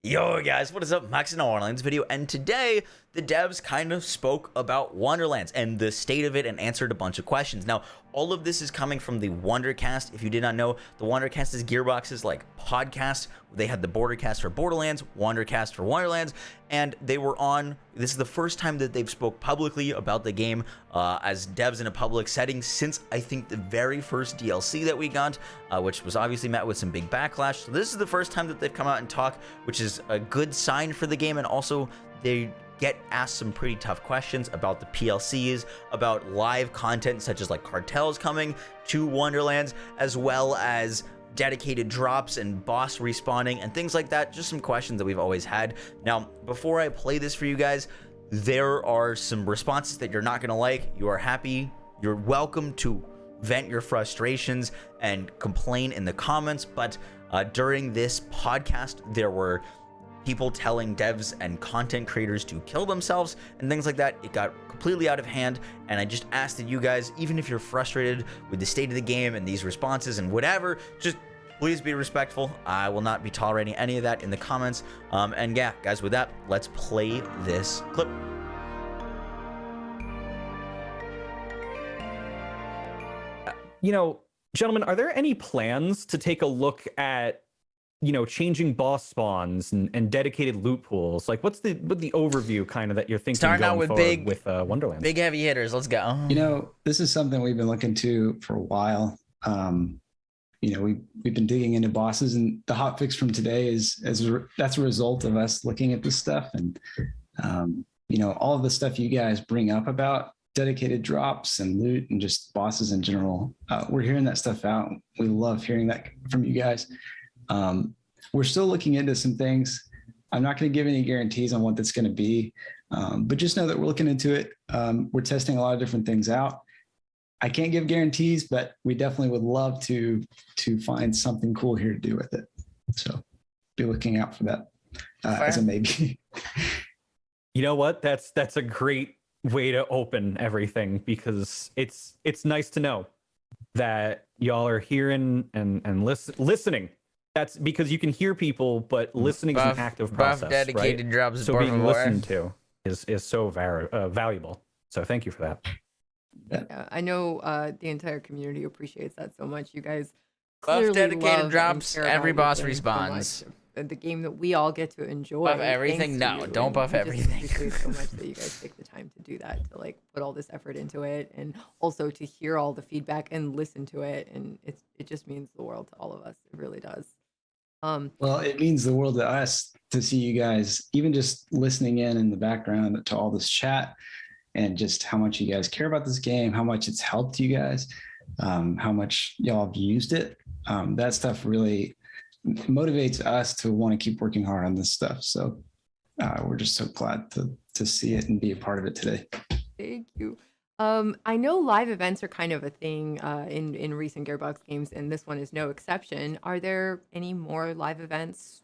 Yo guys, what is up? Max in a Wonderlands video, and today the devs kind of spoke about Wonderlands and the state of it and answered a bunch of questions. Now, all of this is coming from the Wondercast. If you did not know, the Wondercast is Gearbox's podcast. They had the Bordercast for Borderlands, Wondercast for Wonderlands, and they were on. This is the first time that they've spoke publicly about the game as devs in a public setting since I think the very first DLC that we got, which was obviously met with some big backlash. So this is the first time that they've come out and talk, which is a good sign for the game, and also they get asked some pretty tough questions about the PLCs, about live content such as like cartels coming to Wonderlands, as well as dedicated drops and boss respawning and things like that. Just some questions that we've always had. Now, before I play this for you guys, there are some responses that you're not gonna like. You are happy, you're welcome to vent your frustrations and complain in the comments, but during this podcast, there were people telling devs and content creators to kill themselves and things like that. It got completely out of hand, and I just ask that you guys, even if you're frustrated with the state of the game and these responses and whatever, just please be respectful. I will not be tolerating any of that in the comments. And yeah, guys, with that, let's play this clip. You know, gentlemen, are there any plans to take a look at, you know, changing boss spawns and dedicated loot pools? Like, what's the overview kind of that you're thinking Starting out with Wonderlands? Big heavy hitters. Let's go. You know, this is something we've been looking to for a while. You know, we've been digging into bosses, and the hot fix from today that's a result of us looking at this stuff. And you know, all of the stuff you guys bring up about dedicated drops and loot and just bosses in general, we're hearing that stuff out. We love hearing that from you guys. We're still looking into some things. I'm not going to give any guarantees on what that's going to be, but just know that we're looking into it. We're testing a lot of different things out. I can't give guarantees, but we definitely would love to find something cool here to do with it. So be looking out for that as a maybe. You know what? That's a great way to open everything, because it's nice to know that y'all are hearing and listening. That's because you can hear people, but listening is an active process, dedicated right? drops. So being listened to is so valuable. So thank you for that. Yeah, I know the entire community appreciates that so much. You guys Buff clearly dedicated love drops. and care Every about boss your game so respawns. much. The game that we all get to enjoy. Buff everything? thanks to No, you, don't and buff we just everything. appreciate so much that you guys take the time to do that, to like put all this effort into it, and also to hear all the feedback and listen to it, and it just means the world to all of us. It really does. Well, it means the world to us to see you guys, even just listening in the background to all this chat, and just how much you guys care about this game, how much it's helped you guys, how much y'all have used it. That stuff really motivates us to want to keep working hard on this stuff. So we're just so glad to see it and be a part of it today. Thank you. I know live events are kind of a thing in recent Gearbox games, and this one is no exception. Are there any more live events?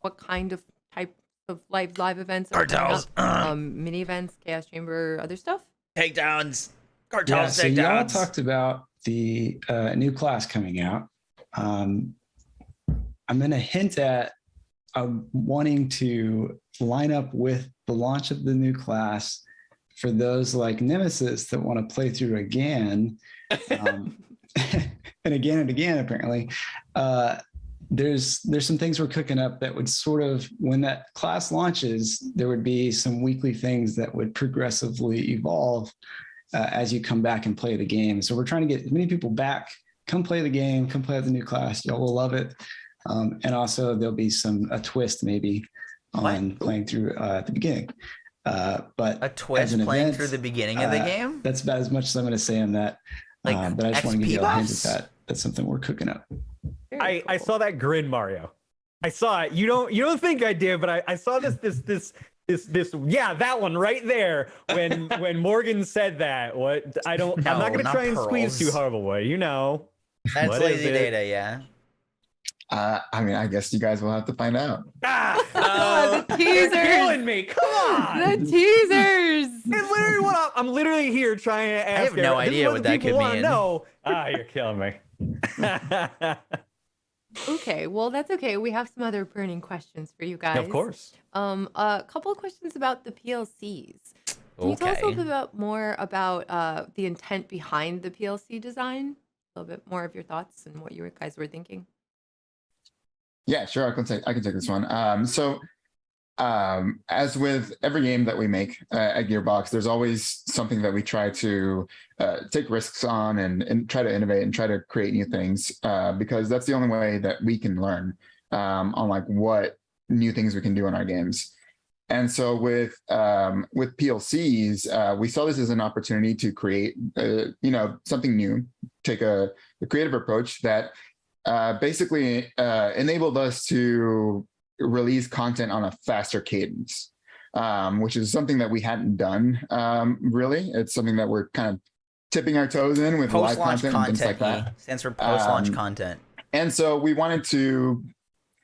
What kind of type of live events are Cartels. mini events, Chaos Chamber, other stuff? Takedowns. Yeah, Cartels. so y'all Takedowns. talked about the new class coming out. I'm going to hint at wanting to line up with the launch of the new class for those like Nemesis that want to play through again, and again, apparently. There's some things we're cooking up that would sort of, when that class launches, there would be some weekly things that would progressively evolve as you come back and play the game. So we're trying to get as many people back, come play the game, come play with the new class. Y'all will love it. And also there'll be a twist maybe on playing through at the beginning. But A twist playing event, through the beginning of the game? That's about as much as I'm going to say on that. Like but I just want to give XP you a hint buffs? at that. That's something we're cooking up. Very I cool. saw that grin, Mario. I saw it. You don't think I did, but I saw this yeah, that one right there when Morgan said that. I'm No, not gonna not try and squeeze pearls. too hard of a way, you know. That's What is lazy it? data, yeah. I mean, I guess you guys will have to find out. The You're teasers. killing me. Come on. The teasers. It's literally what I'm literally here trying to ask. have no this is idea what the that people could wanna mean. know. You're killing me. Okay, well, that's okay. We have some other burning questions for you guys. Of course. A couple of questions about the PLCs. Can you tell us a Okay. little bit more about the intent behind the PLC design? A little bit more of your thoughts and what you guys were thinking. Yeah, sure. I can take this one. As with every game that we make at Gearbox, there's always something that we try to take risks on and try to innovate and try to create new things because that's the only way that we can learn on like what new things we can do in our games. And so with PLCs, we saw this as an opportunity to create something new, take a creative approach that basically enabled us to release content on a faster cadence, which is something that we hadn't done really. It's something that we're kind of tipping our toes in with live Post-launch content and things like content that. stands for post-launch content. And so we wanted to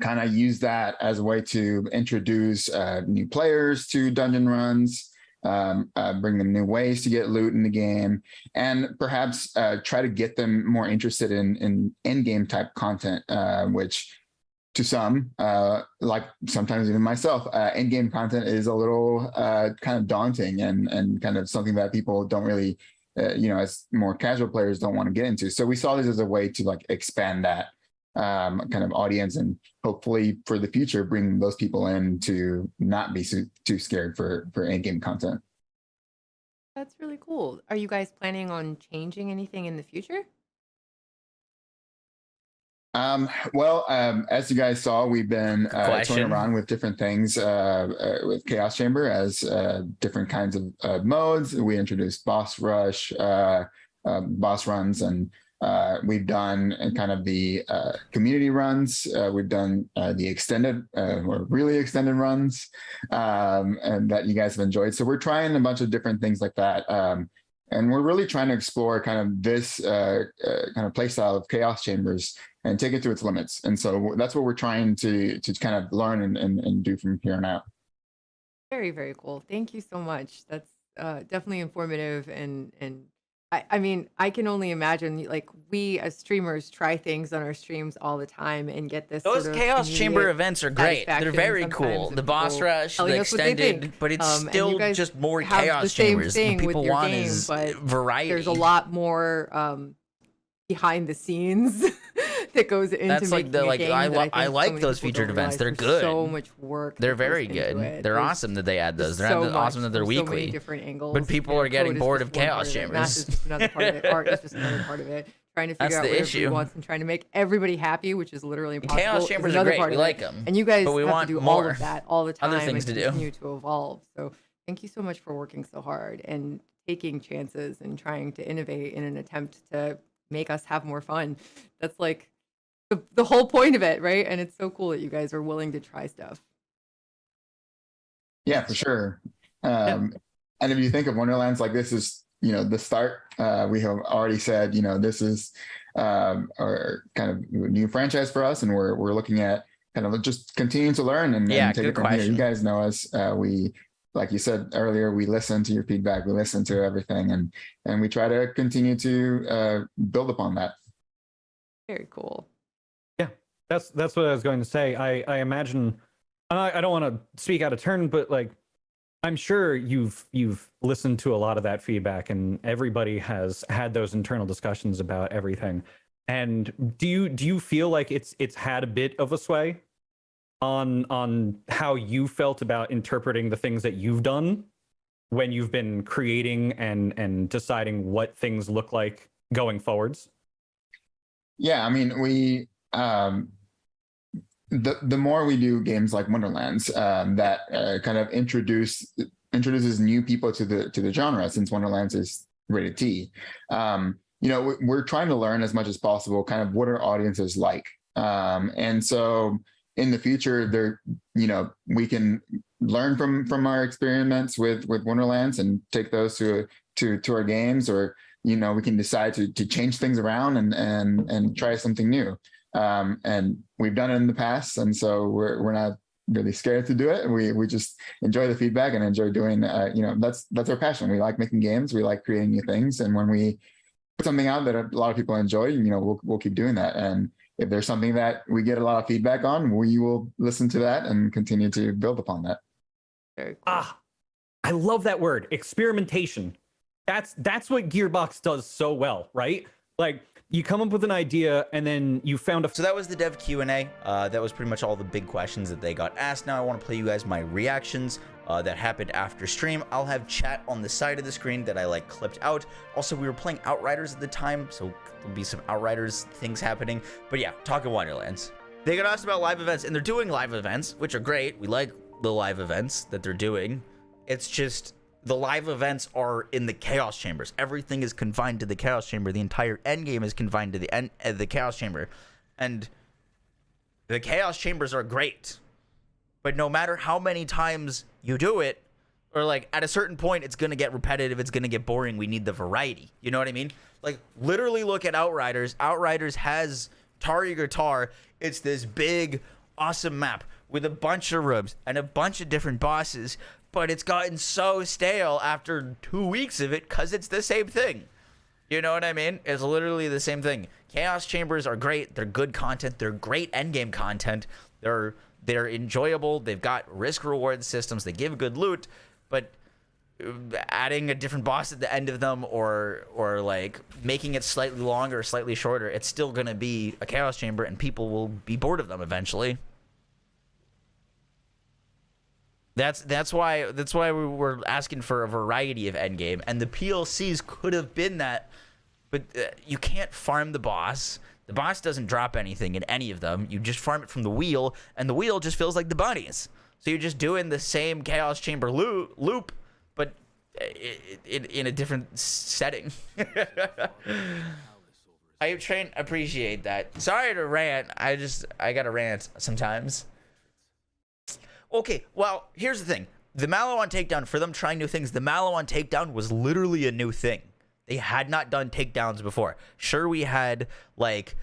kind of use that as a way to introduce new players to dungeon runs, bring them new ways to get loot in the game, and perhaps try to get them more interested in end-game type content, which to some, like sometimes even myself, end-game content is a little kind of daunting and kind of something that people don't really, as more casual players don't want to get into. So we saw this as a way to like expand that kind of audience and hopefully for the future bring those people in to not be too scared for end-game content. That's really cool. Are you guys planning on changing anything in the future? As you guys saw, we've been toying around with different things with Chaos Chamber as different kinds of modes. We introduced boss rush, boss runs, and we've done kind of the community runs. We've done the extended or really extended runs, and that you guys have enjoyed. So we're trying a bunch of different things like that. And we're really trying to explore kind of this kind of play style of Chaos Chambers and take it to its limits. And so that's what we're trying to kind of learn and do from here on out. Very, very cool. Thank you so much. That's definitely informative. And I mean, I can only imagine, like, we as streamers try things on our streams all the time and get this Those sort of Chaos Chamber immediate events are great. They're satisfaction very sometimes cool. of The boss people rush, telling the us what they extended, think. but it's And you still guys just more have Chaos the same Chambers. thing What with people your want game, is but variety. there's a lot more behind the scenes that goes into That's like making the a like game I that I think so like many those people featured don't events. realize. They're There's good. so much work. They're that goes very into good. it. They're There's awesome that they add those. They're so awesome that much they're from so many weekly. different angles. But people and are getting code is bored just of one Chaos part of it. Math Chambers. is just another part of it. Art is just another part of it. Trying to That's figure out the what issue. everybody wants and trying to make everybody happy, which is literally impossible. Chaos is Chambers are another great. part We of it. like them. And you guys But we have want to do all more. of that all the time Other things and to do. continue to evolve. So thank you so much for working so hard and taking chances and trying to innovate in an attempt to make us have more fun. That's like the whole point of it, right? And it's so cool that you guys are willing to try stuff. Yeah, for sure. And if you think of Wonderlands, like this is, the start. We have already said, this is our kind of new franchise for us, and we're looking at kind of just continuing to learn and take good it from here. question. You guys know us. We, like you said earlier, we listen to your feedback, we listen to everything, and we try to continue to build upon that. Very cool. Yeah, that's what I was going to say. I imagine, I don't want to speak out of turn, but like, I'm sure you've listened to a lot of that feedback, and everybody has had those internal discussions about everything. And do you feel like it's had a bit of a sway on how you felt about interpreting the things that you've done when you've been creating and deciding what things look like going forwards? Yeah, I mean, we the more we do games like Wonderlands that kind of introduces new people to the genre, since Wonderlands is rated T, we're trying to learn as much as possible kind of what our audiences like, and so in the future we can learn from our experiments with Wonderlands and take those to our games, or we can decide to change things around and try something new. And we've done it in the past, and so we're not really scared to do it. We just enjoy the feedback and enjoy doing. That's our passion. We like making games. We like creating new things, and when we put something out that a lot of people enjoy, we'll keep doing that. And if there's something that we get a lot of feedback on, we will listen to that and continue to build upon that. Very cool. I love that word, experimentation. That's what Gearbox does so well, right? Like, you come up with an idea and then you found a... So that was the dev Q&A. That was pretty much all the big questions that they got asked. Now I want to play you guys my reactions that happened after stream. I'll have chat on the side of the screen that I like clipped out. Also, we were playing Outriders at the time, so there'll be some Outriders things happening. But yeah, talking Wonderlands. They got asked about live events, and they're doing live events, which are great. We like the live events that they're doing. It's just the live events are in the Chaos Chambers. Everything is confined to the Chaos Chamber. The entire end game is confined to the Chaos Chamber. And the Chaos Chambers are great. But no matter how many times you do it, or like at a certain point, it's going to get repetitive. It's going to get boring. We need the variety. You know what I mean? Like, literally look at Outriders. Outriders has Tar Your Guitar. It's this big, awesome map with a bunch of rooms and a bunch of different bosses. But it's gotten so stale after 2 weeks of it because it's the same thing. You know what I mean? It's literally the same thing. Chaos Chambers are great. They're good content. They're great endgame content. They're enjoyable. They've got risk-reward systems. They give good loot. But adding a different boss at the end of them or like making it slightly longer or slightly shorter, it's still going to be a Chaos Chamber and people will be bored of them eventually. That's why we were asking for a variety of endgame, and the PLCs could have been that, but you can't farm the boss. The boss doesn't drop anything in any of them. You just farm it from the wheel, and the wheel just feels like the bunnies. So you're just doing the same Chaos Chamber loop, but in a different setting. I appreciate that. Sorry to rant. I gotta rant sometimes. Okay, well, here's the thing. The Mallow on Takedown, for them trying new things, the Mallow on Takedown was literally a new thing. They had not done takedowns before. Sure, we had, like,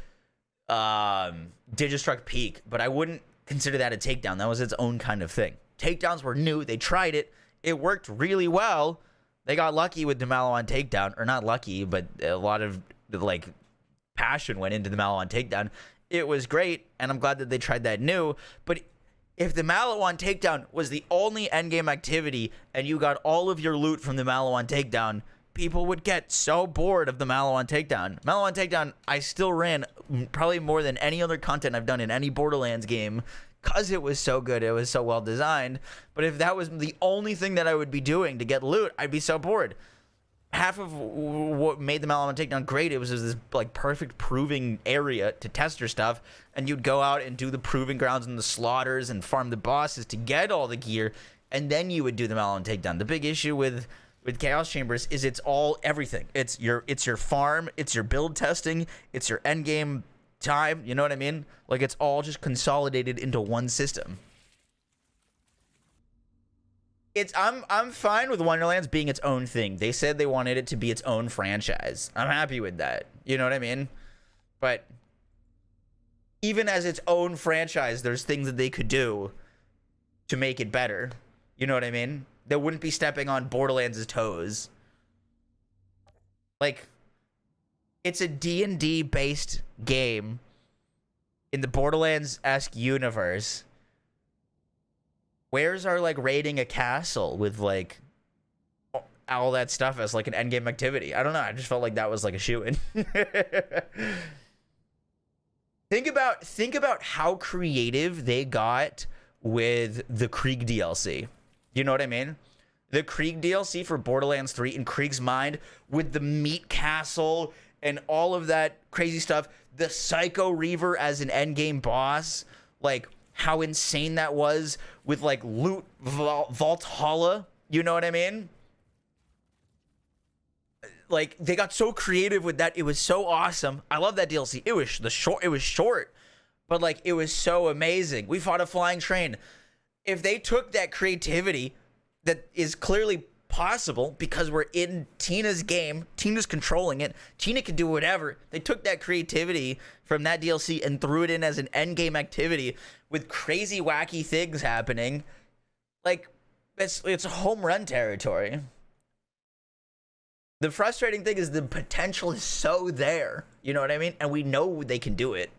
Digistruct Peak, but I wouldn't consider that a takedown. That was its own kind of thing. Takedowns were new. They tried it. It worked really well. They got lucky with the Mallow on Takedown. Or not lucky, but a lot of, like, passion went into the Mallow on Takedown. It was great, and I'm glad that they tried that new, but if the Mallow on Takedown was the only endgame activity and you got all of your loot from the Mallow on Takedown, people would get so bored of the Mallow on Takedown. Mallow on Takedown, I still ran probably more than any other content I've done in any Borderlands game because it was so good. It was so well designed. But if that was the only thing that I would be doing to get loot, I'd be so bored. Half of what made the Mallow on Takedown great, it was this like perfect proving area to test your stuff, and you'd go out and do the proving grounds and the slaughters and farm the bosses to get all the gear, and then you would do the Mallow on Takedown. The big issue with Chaos Chambers is it's all everything. It's your farm, it's your build testing, it's your end game time. You know what I mean? Like, it's all just consolidated into one system. I'm fine with Wonderlands being its own thing. They said they wanted it to be its own franchise. I'm happy with that. You know what I mean? But even as its own franchise, there's things that they could do to make it better. You know what I mean? They wouldn't be stepping on Borderlands' toes. Like, it's a D&D based game in the Borderlands-esque universe. Where's our, like, raiding a castle with, like, all that stuff as, like, an endgame activity? I don't know. I just felt like that was, like, a shoo-in. Think about how creative they got with the Krieg DLC. You know what I mean? The Krieg DLC for Borderlands 3 in Krieg's Mind with the meat castle and all of that crazy stuff. The Psycho Reaver as an endgame boss. Like, how insane that was with, like, loot Valhalla. You know what I mean? Like, they got so creative with that. It was so awesome. I love that DLC. It was short, but, like, it was so amazing. We fought a flying train. If they took that creativity that is clearly possible because we're in Tina's game, Tina's controlling it, Tina can do whatever. They took that creativity from that DLC and threw it in as an endgame activity with crazy wacky things happening. Like, it's home run territory. The frustrating thing is the potential is so there. You know what I mean? And we know they can do it.